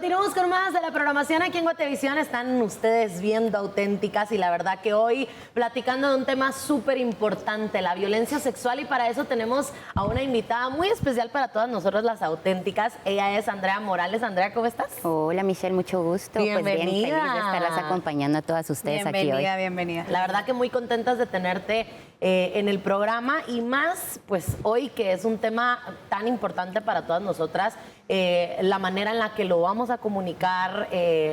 Continuamos con más de la programación aquí en Guatevisión. Están ustedes viendo Auténticas y la verdad que hoy platicando de un tema súper importante, la violencia sexual, y para eso tenemos a una invitada muy especial para todas nosotros las auténticas. Ella es Andrea Morales. Andrea, ¿cómo estás? Hola Michelle, mucho gusto. Bienvenida. Pues bien feliz de estarlas acompañando a todas ustedes aquí hoy. Bienvenida, bienvenida. La verdad que muy contentas de tenerte en el programa y más pues hoy que es un tema tan importante para todas nosotras, la manera en la que lo vamos a comunicar,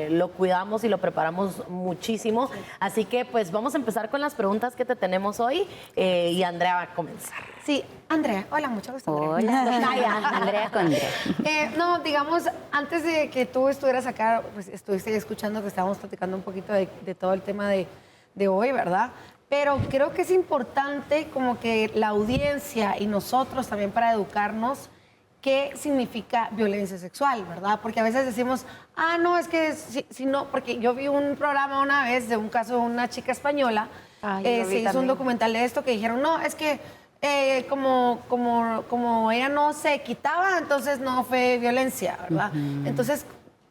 lo cuidamos y lo preparamos muchísimo. Así que pues vamos a empezar con las preguntas que te tenemos hoy y Andrea va a comenzar. Sí, Andrea. Hola, mucho gusto. Hola, Andrea Condre. No, digamos, antes de que tú estuvieras acá, pues estuviste escuchando que estábamos platicando un poquito de todo el tema de hoy, ¿verdad? Pero creo que es importante como que la audiencia y nosotros también para educarnos qué significa violencia sexual, ¿verdad? Porque a veces decimos, no, es que si no, porque yo vi un programa una vez de un caso de una chica española, se hizo un documental de esto que dijeron, no, es que como ella no se quitaba, entonces no fue violencia, ¿verdad? Entonces,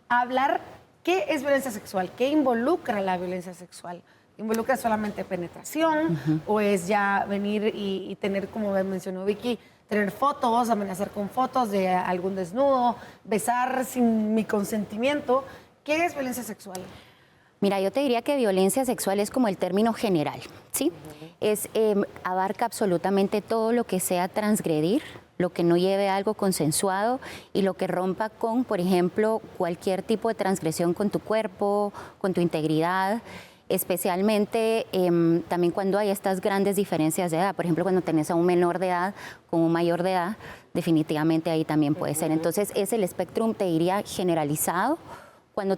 hablar qué es violencia sexual, qué involucra la violencia sexual. ¿Involucra solamente penetración o es ya venir y tener, como mencionó Vicky, tener fotos, amenazar con fotos de algún desnudo, besar sin mi consentimiento? ¿Qué es violencia sexual? Mira, yo te diría que violencia sexual es como el término general, ¿sí? Abarca absolutamente todo lo que sea transgredir, lo que no lleve a algo consensuado y lo que rompa con, por ejemplo, cualquier tipo de transgresión con tu cuerpo, con tu integridad. Especialmente también cuando hay estas grandes diferencias de edad. Por ejemplo, cuando tenés a un menor de edad con un mayor de edad, definitivamente ahí también puede ser. Entonces, es el espectro, te diría, generalizado. Cuando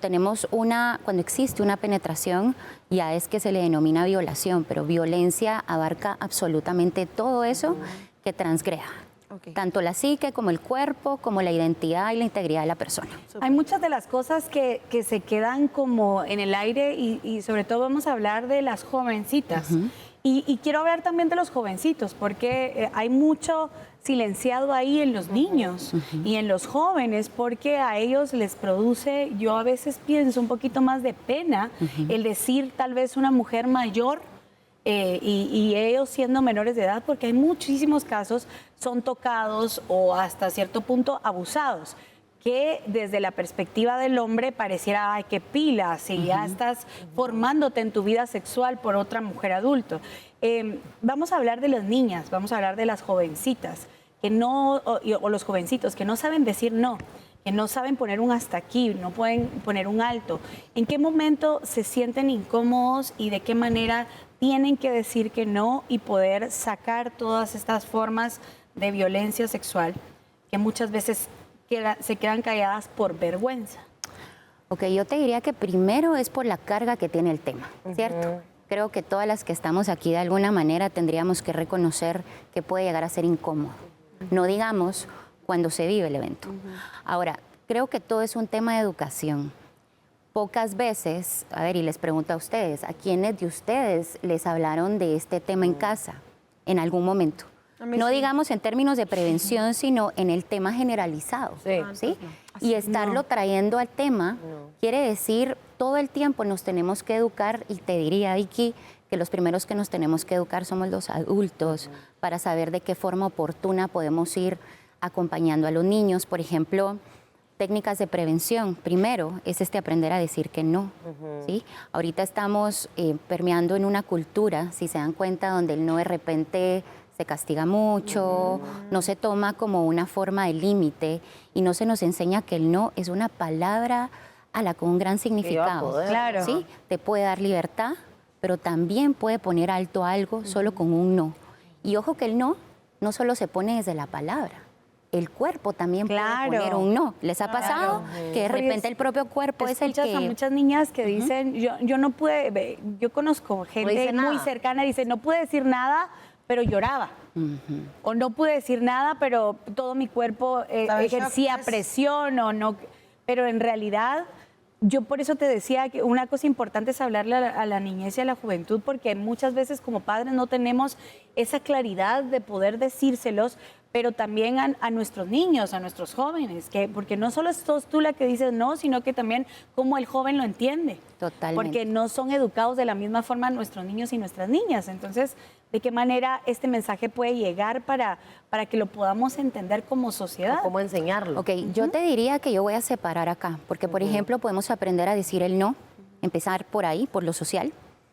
existe una penetración, ya es que se le denomina violación, pero violencia abarca absolutamente todo eso que transgreda. Okay. Tanto la psique como el cuerpo, como la identidad y la integridad de la persona. Hay muchas de las cosas que se quedan como en el aire y sobre todo vamos a hablar de las jovencitas. Y quiero hablar también de los jovencitos porque hay mucho silenciado ahí en los niños y en los jóvenes porque a ellos les produce, yo a veces pienso, un poquito más de pena el decir tal vez una mujer mayor y ellos siendo menores de edad, porque hay muchísimos casos, son tocados o hasta cierto punto abusados, que desde la perspectiva del hombre pareciera, ay, qué pila, si ya estás formándote en tu vida sexual por otra mujer adulto. Vamos a hablar de las niñas, vamos a hablar de las jovencitas, que no, o los jovencitos que no saben decir no, que no saben poner un hasta aquí, no pueden poner un alto. ¿En qué momento se sienten incómodos y de qué manera tienen que decir que no y poder sacar todas estas formas de violencia sexual que muchas veces se quedan calladas por vergüenza? Ok, yo te diría que primero es por la carga que tiene el tema, ¿cierto? Creo que todas las que estamos aquí de alguna manera tendríamos que reconocer que puede llegar a ser incómodo. No digamos cuando se vive el evento. Ahora, creo que todo es un tema de educación. Pocas veces, a ver, y les pregunto a ustedes, ¿a quiénes de ustedes les hablaron de este tema en casa en algún momento? No digamos en términos de prevención, sino en el tema generalizado, ¿sí? Y estarlo trayendo al tema quiere decir todo el tiempo nos tenemos que educar, y te diría, Vicky, que los primeros que nos tenemos que educar somos los adultos para saber de qué forma oportuna podemos ir acompañando a los niños. Por ejemplo, técnicas de prevención. Primero es aprender a decir que no, ¿sí? Ahorita estamos permeando en una cultura, si se dan cuenta, donde el no de repente se castiga mucho, no se toma como una forma de límite y no se nos enseña que el no es una palabra con un gran significado. Claro. ¿Sí? Te puede dar libertad, pero también puede poner alto a algo solo con un no. Y ojo que el no solo se pone desde la palabra. El cuerpo también puede poner un no. ¿Les ha pasado que de repente el propio cuerpo es el que...? A muchas niñas que dicen, yo no pude, yo conozco gente muy cercana, dice, no pude decir nada, pero lloraba. O no pude decir nada, pero todo mi cuerpo ejercía presión o no. Pero en realidad yo por eso te decía que una cosa importante es hablarle a la niñez y a la juventud, porque muchas veces como padres no tenemos esa claridad de poder decírselos, pero también a nuestros niños, a nuestros jóvenes, porque no solo sos tú la que dices no, sino que también cómo el joven lo entiende. Totalmente. Porque no son educados de la misma forma nuestros niños y nuestras niñas. Entonces, ¿de qué manera este mensaje puede llegar para que lo podamos entender como sociedad? ¿Cómo enseñarlo? Ok, yo te diría que yo voy a separar acá, porque por ejemplo podemos aprender a decir el no, empezar por ahí, por lo social,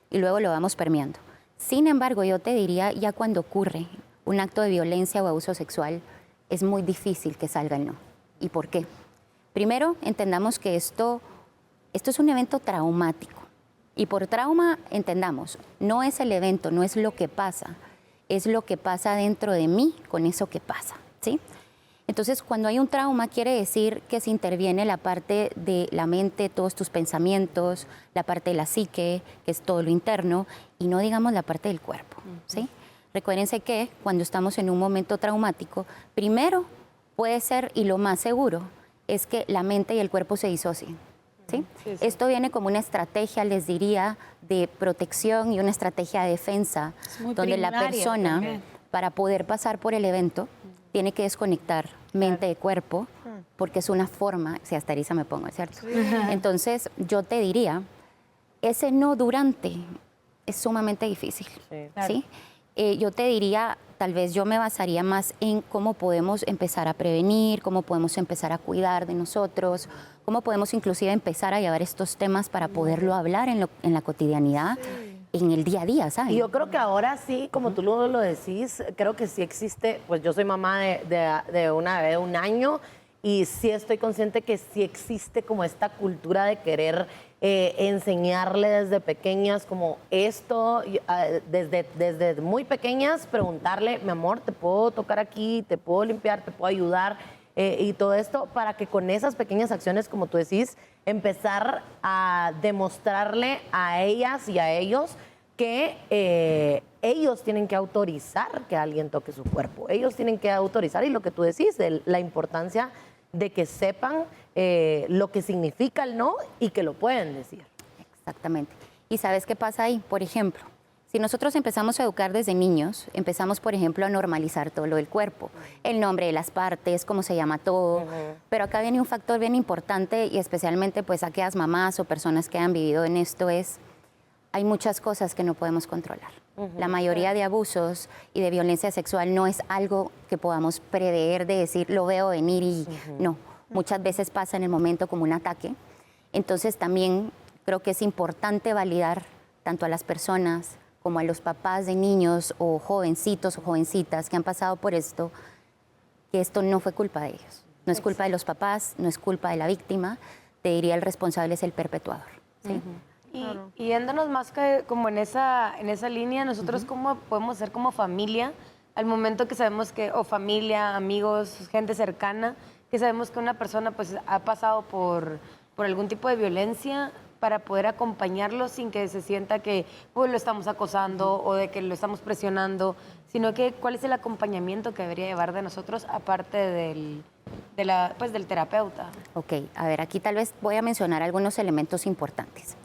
y luego lo vamos permeando. Sin embargo, yo te diría ya cuando ocurre un acto de violencia o abuso sexual, es muy difícil que salga el no. ¿Y por qué? Primero, entendamos que esto es un evento traumático. Y por trauma, entendamos, no es el evento, no es lo que pasa, es lo que pasa dentro de mí con eso que pasa, ¿sí? Entonces, cuando hay un trauma, quiere decir que se interviene la parte de la mente, todos tus pensamientos, la parte de la psique, que es todo lo interno, y no digamos la parte del cuerpo, ¿sí? Recuérdense que cuando estamos en un momento traumático, primero puede ser, y lo más seguro, es que la mente y el cuerpo se disocien. ¿Sí? Sí. Esto viene como una estrategia, les diría, de protección y una estrategia de defensa, donde la persona, también, para poder pasar por el evento, tiene que desconectar mente y cuerpo, porque es una forma, si hasta eriza me pongo, ¿cierto? Sí. Entonces, yo te diría, ese no durante es sumamente difícil, sí. Claro. ¿Sí? Yo te diría, tal vez yo me basaría más en cómo podemos empezar a prevenir, cómo podemos empezar a cuidar de nosotros, cómo podemos inclusive empezar a llevar estos temas para poderlo hablar en la cotidianidad, en el día a día, ¿sabes? Y yo creo que ahora sí, como tú lo decís, creo que sí existe, pues yo soy mamá de una bebé de 1 año y sí estoy consciente que sí existe como esta cultura de querer enseñarle desde pequeñas como esto, desde muy pequeñas, preguntarle, mi amor, ¿te puedo tocar aquí? ¿Te puedo limpiar? ¿Te puedo ayudar? Y todo esto para que con esas pequeñas acciones, como tú decís, empezar a demostrarle a ellas y a ellos que ellos tienen que autorizar que alguien toque su cuerpo. Ellos tienen que autorizar, y lo que tú decís, de la importancia de que sepan lo que significa el no y que lo pueden decir. Exactamente. ¿Y sabes qué pasa ahí? Por ejemplo, si nosotros empezamos a educar desde niños, empezamos, por ejemplo, a normalizar todo lo del cuerpo, el nombre de las partes, cómo se llama todo, pero acá viene un factor bien importante y especialmente pues aquellas mamás o personas que han vivido en esto es, hay muchas cosas que no podemos controlar. La mayoría de abusos y de violencia sexual no es algo que podamos prever de decir, lo veo venir y no. Muchas veces pasa en el momento como un ataque. Entonces también creo que es importante validar tanto a las personas como a los papás de niños o jovencitos o jovencitas que han pasado por esto, que esto no fue culpa de ellos. No es culpa de los papás, no es culpa de la víctima. Te diría el responsable es el perpetuador. ¿Sí? Y yéndonos más que como en esa línea, nosotros cómo podemos ser como familia al momento que sabemos que, o familia, amigos, gente cercana, que sabemos que una persona pues ha pasado por algún tipo de violencia, para poder acompañarlo sin que se sienta que pues, lo estamos acosando o de que lo estamos presionando, sino que cuál es el acompañamiento que debería llevar de nosotros aparte del terapeuta. Ok, a ver, aquí tal vez voy a mencionar algunos elementos importantes.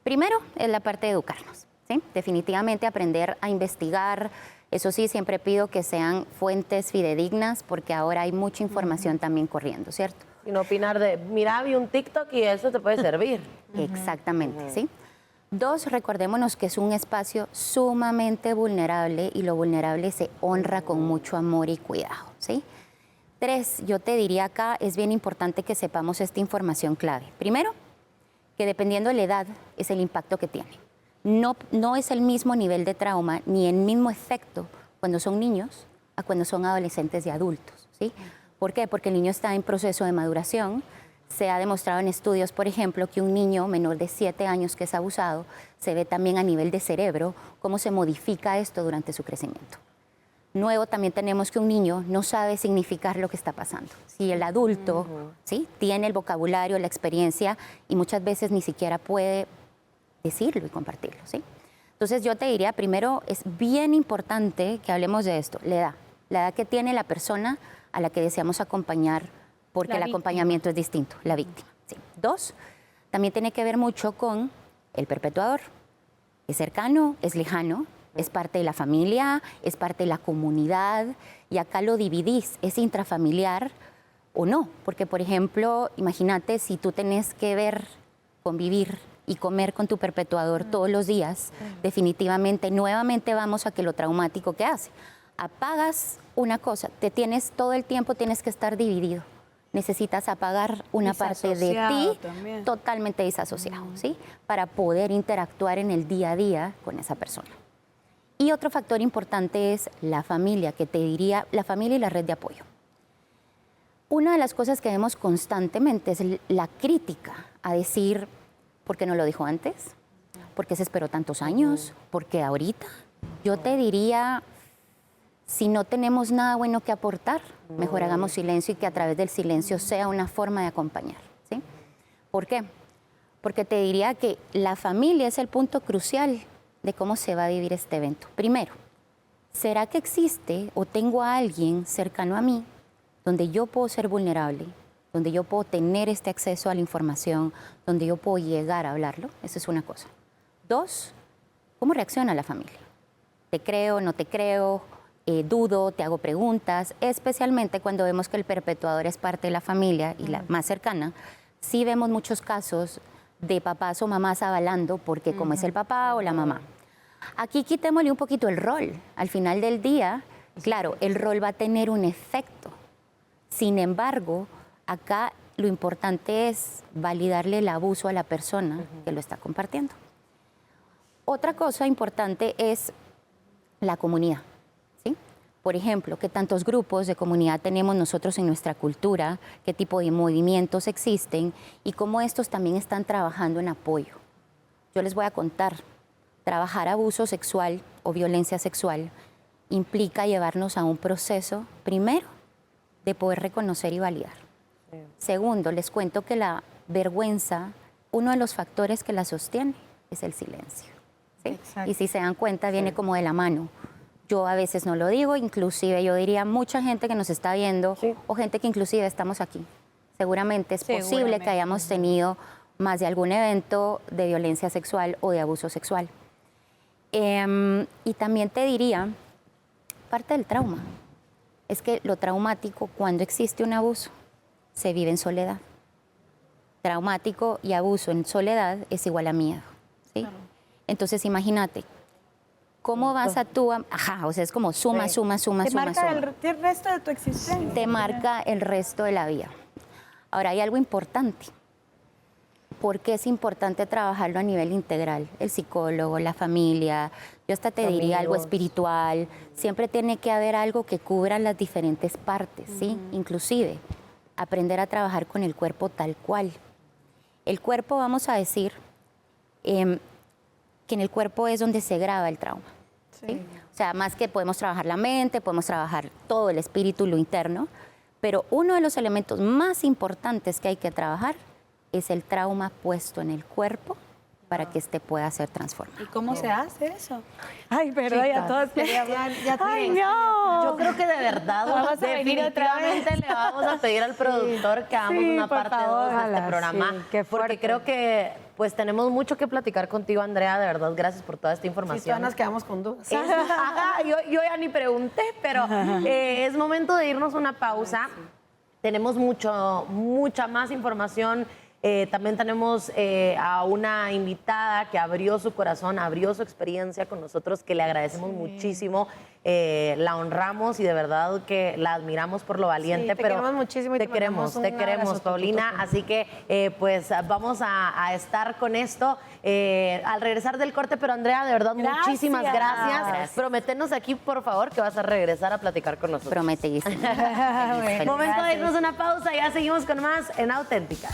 Primero es la parte de educarnos, ¿sí? Definitivamente aprender a investigar. Eso sí, siempre pido que sean fuentes fidedignas porque ahora hay mucha información también corriendo, ¿cierto? Y no opinar de, mira, vi un TikTok y eso te puede servir. Exactamente, ¿sí? 2, recordémonos que es un espacio sumamente vulnerable y lo vulnerable se honra con mucho amor y cuidado, ¿sí? 3, yo te diría acá, es bien importante que sepamos esta información clave. Primero, que dependiendo de la edad es el impacto que tiene. No es el mismo nivel de trauma ni el mismo efecto cuando son niños a cuando son adolescentes y adultos, ¿sí? ¿Por qué? Porque el niño está en proceso de maduración. Se ha demostrado en estudios, por ejemplo, que un niño menor de 7 años que es abusado, se ve también a nivel de cerebro cómo se modifica esto durante su crecimiento. Nuevo, también tenemos que un niño no sabe significar lo que está pasando. Si el adulto ¿sí? tiene el vocabulario, la experiencia y muchas veces ni siquiera puede decirlo y compartirlo, ¿sí? Entonces yo te diría, primero es bien importante que hablemos de esto, la edad que tiene la persona a la que deseamos acompañar, porque el acompañamiento es distinto, la víctima. ¿Sí? 2, también tiene que ver mucho con el perpetuador. Es cercano, es lejano, es parte de la familia, es parte de la comunidad, y acá lo dividís, es intrafamiliar o no, porque por ejemplo, imagínate si tú tenés que ver, convivir y comer con tu perpetuador todos los días, definitivamente, nuevamente vamos a que lo traumático que hace. Apagas una cosa, todo el tiempo tienes que estar dividido. Necesitas apagar una parte de ti también. totalmente desasociado, ¿sí? Para poder interactuar en el día a día con esa persona. Y otro factor importante es la familia, que te diría, la familia y la red de apoyo. Una de las cosas que vemos constantemente es la crítica a decir, ¿por qué no lo dijo antes? ¿Por qué se esperó tantos años? ¿Por qué ahorita? Yo te diría, si no tenemos nada bueno que aportar, mejor hagamos silencio y que a través del silencio sea una forma de acompañar, ¿sí? ¿Por qué? Porque te diría que la familia es el punto crucial de cómo se va a vivir este evento. Primero, ¿será que existe o tengo a alguien cercano a mí donde yo puedo ser vulnerable, donde yo puedo tener este acceso a la información, donde yo puedo llegar a hablarlo? Esa es una cosa. Dos, ¿cómo reacciona la familia? ¿Te creo, no te creo? Dudo, te hago preguntas, especialmente cuando vemos que el perpetuador es parte de la familia y la más cercana. Sí vemos muchos casos de papás o mamás avalando porque como es el papá o la mamá. Aquí quitémosle un poquito el rol. Al final del día, claro, el rol va a tener un efecto. Sin embargo, acá lo importante es validarle el abuso a la persona que lo está compartiendo. Otra cosa importante es la comunidad. Por ejemplo, qué tantos grupos de comunidad tenemos nosotros en nuestra cultura, qué tipo de movimientos existen y cómo estos también están trabajando en apoyo. Yo les voy a contar, trabajar abuso sexual o violencia sexual implica llevarnos a un proceso, primero, de poder reconocer y validar. Segundo, les cuento que la vergüenza, uno de los factores que la sostiene es el silencio, ¿sí? Y si se dan cuenta, viene como de la mano. Yo a veces no lo digo, inclusive yo diría mucha gente que nos está viendo o gente que inclusive estamos aquí. Seguramente es posible que hayamos tenido más de algún evento de violencia sexual o de abuso sexual. Y también te diría, parte del trauma es que lo traumático, cuando existe un abuso, se vive en soledad. Traumático y abuso en soledad es igual a miedo, ¿sí? Claro. Entonces imagínate, ¿cómo vas a tú? Ajá, o sea, es como suma. Te marca el resto de tu existencia. Te marca el resto de la vida. Ahora, hay algo importante. ¿Por qué es importante trabajarlo a nivel integral? El psicólogo, la familia, yo hasta te diría algo espiritual. Siempre tiene que haber algo que cubra las diferentes partes, ¿sí? Inclusive, aprender a trabajar con el cuerpo tal cual. El cuerpo, vamos a decir, que en el cuerpo es donde se graba el trauma. ¿Sí? O sea, más que podemos trabajar la mente, podemos trabajar todo el espíritu, lo interno, pero uno de los elementos más importantes que hay que trabajar es el trauma puesto en el cuerpo para que éste pueda ser transformado. ¿Y cómo se hace eso? Ay, perdón, ya todos querían hablar. Ay, no. Yo creo que de verdad, definitivamente le vamos a pedir al productor que hagamos una parte 2 de este programa, porque creo que pues tenemos mucho que platicar contigo, Andrea, de verdad, gracias por toda esta información. Sí, todas nos quedamos con dudas. Yo ya ni pregunté, pero es momento de irnos a una pausa. Tenemos mucha más información. También tenemos a una invitada que abrió su corazón, abrió su experiencia con nosotros, que le agradecemos muchísimo, la honramos y de verdad que la admiramos por lo valiente. Te pero queremos muchísimo y te queremos, Paulina. Así que pues vamos a estar con esto al regresar del corte. Pero Andrea, de verdad, muchísimas gracias. Prométenos aquí, por favor, que vas a regresar a platicar con nosotros. Prometí. Momento de irnos a una pausa, ya seguimos con más en Auténticas.